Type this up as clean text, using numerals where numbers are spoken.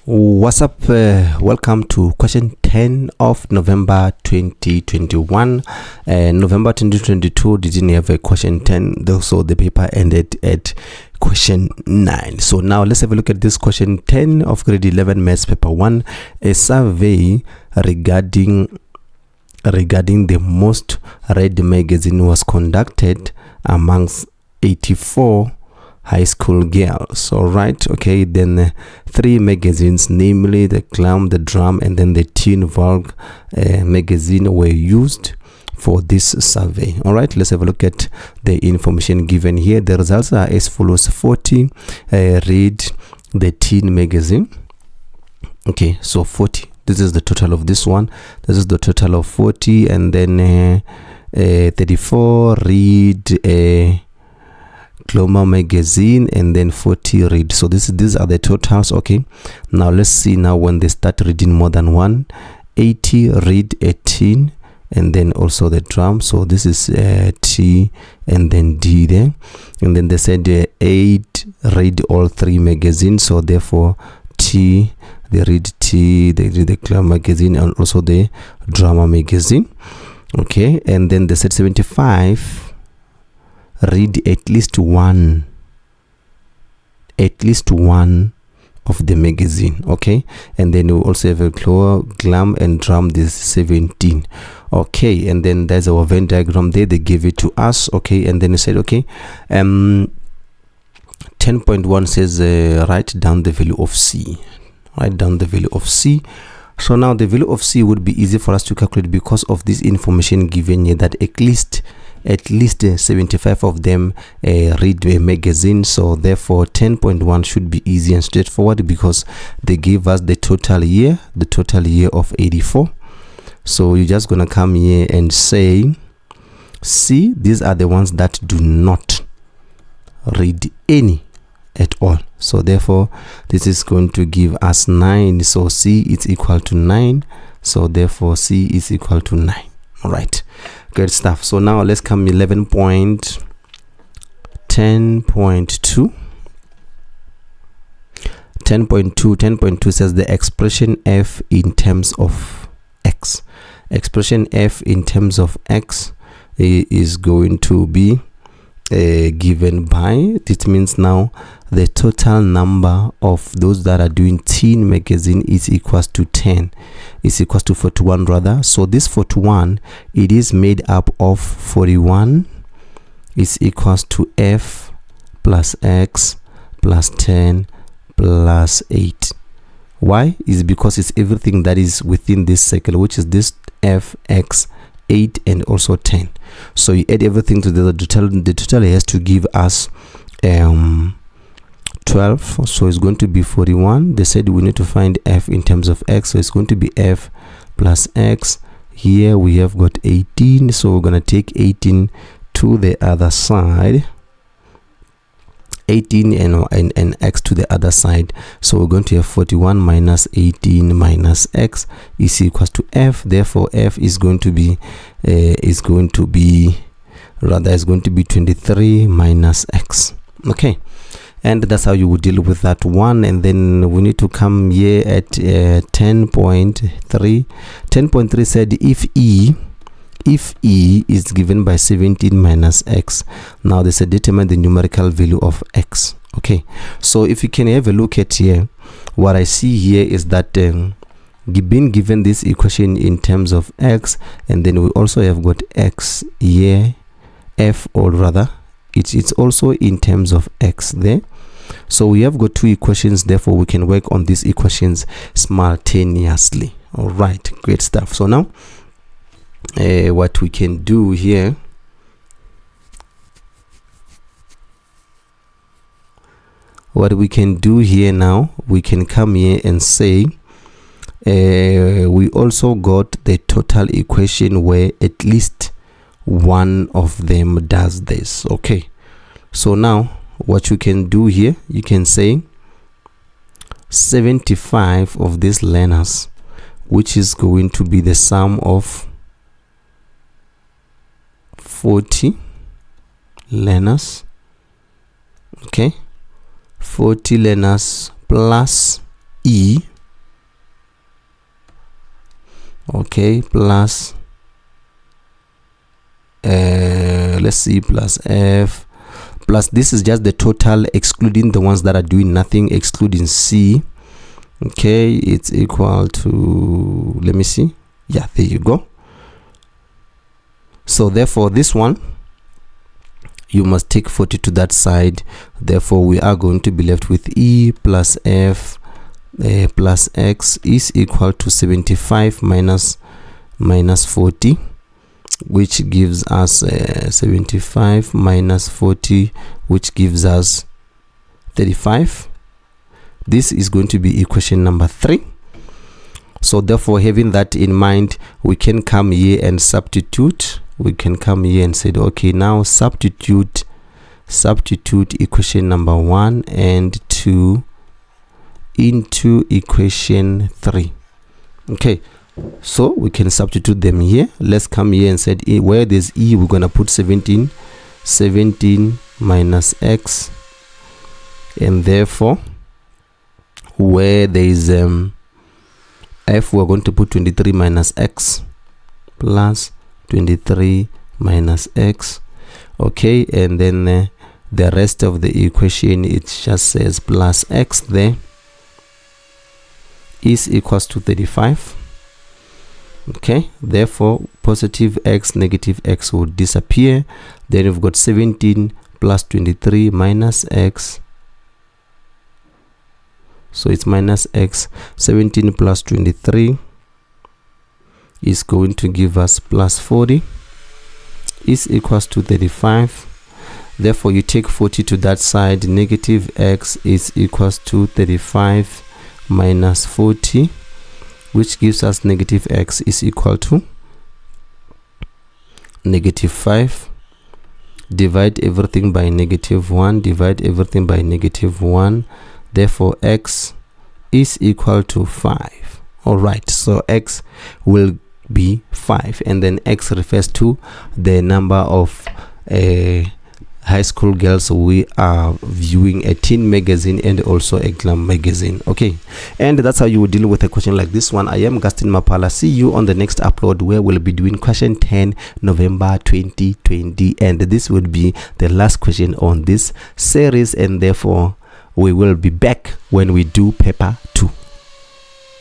What's up? Welcome to question 10 of November 2021. November 2022 didn't have a question 10, though, so the paper ended at question 9. So now let's have a look at this question 10 of grade 11 maths paper 1. A survey regarding the most read magazine was conducted amongst 84 high school girls. All right, okay, then 3 magazines, namely the Clam, the Drum, and then the Teen Vogue magazine, were used for this survey. All right, let's have a look at the information given here. The results are as follows: 40 read the Teen magazine. Okay, so 40, this is the total of this one. This is the total of 40, and then 34 read a Gloma magazine, and then 40 read. So these are the totals. Okay, now let's see now when they start reading more than one. 80 read 18, and then also the Drum. So this is T and then D there, and then they said 8 read all 3 magazines. So therefore T, they read T, they read the Gloma magazine and also the Drama magazine. Okay, and then they said 75 read at least one of the magazine. Okay, and then we also have a Glam and Drum. This 17. Okay, and then there's our Venn diagram there, they give it to us. Okay, and then you said okay, 10.1 says write down the value of C. Write down the value of C. So now the value of C would be easy for us to calculate because of this information given here, that at least 75 of them read a magazine. So therefore 10.1 should be easy and straightforward because they gave us the total year of 84. So you're just gonna come here and say, see, these are the ones that do not read any at all. So therefore this is going to give us 9. So C is equal to 9. So therefore C is equal to 9. All right, good stuff. So now let's come 11.10.2. 10.2 says the expression f in terms of x. Expression f in terms of x is going to be given by, it means now the total number of those that are doing teen magazine is equals to 10, is equals to 41 rather. So this 41, it is made up of 41 is equals to f plus x plus 10 plus 8. Why? Is because it's everything that is within this circle, which is this f, x, 8 and also 10. So you add everything to the total has to give us 12. So it's going to be 41. They said we need to find f in terms of x, so it's going to be f plus x. Here we have got 18, so we're going to take 18 to the other side, 18 and x to the other side. So we're going to have 41 minus 18 minus x is equals to f. Therefore f is going to be 23 minus x. Okay, and that's how you would deal with that one. And then we need to come here at 10.3. 10.3 said if e is given by 17 minus x. Now they said determine the numerical value of x. Okay, so if you can have a look at here, what I see here is that being given this equation in terms of x, and then we also have got x here, f, or rather it's also in terms of x there. So we have got 2 equations, therefore we can work on these equations simultaneously. All right, great stuff. So now what we can do here, now, we can come here and say we also got the total equation where at least one of them does this. Okay, so now what you can do here, you can say 75 of these learners, which is going to be the sum of 40 learners. Okay, 40 learners plus E okay, plus let's see, plus F, plus this is just the total excluding the ones that are doing nothing, excluding C. Okay, it's equal to, let me see, yeah, there you go. So therefore this one you must take 40 to that side, therefore we are going to be left with E plus F plus X is equal to 75 minus 40, which gives us 75 minus 40, which gives us 35. This is going to be equation number 3. So therefore, having that in mind, we can come here and substitute. We can come here and say, okay, now substitute equation number 1 and 2 into equation 3. Okay, so we can substitute them here. Let's come here and say where there's E, we're gonna put 17 minus X, and therefore where there is F, we're going to put 23 minus X plus 23 minus X. Okay, and then the rest of the equation, it just says plus X there is equals to 35. Okay, therefore positive X, negative X will disappear. Then we've got 17 plus 23 minus X, so it's minus X. 17 plus 23 is going to give us plus 40 is equals to 35. Therefore you take 40 to that side, negative X is equals to 35 minus 40, which gives us negative X is equal to negative 5. Divide everything by negative 1, divide everything by negative 1, therefore X is equal to 5. All right, so X will be 5, and then X refers to the number of high school girls we are viewing a teen magazine and also a glam magazine. Okay, and that's how you would deal with a question like this one. I am Gaston Mapala. See you on the next upload, where we'll be doing question 10 November 2020, and this would be the last question on this series, and therefore we will be back when we do paper 2.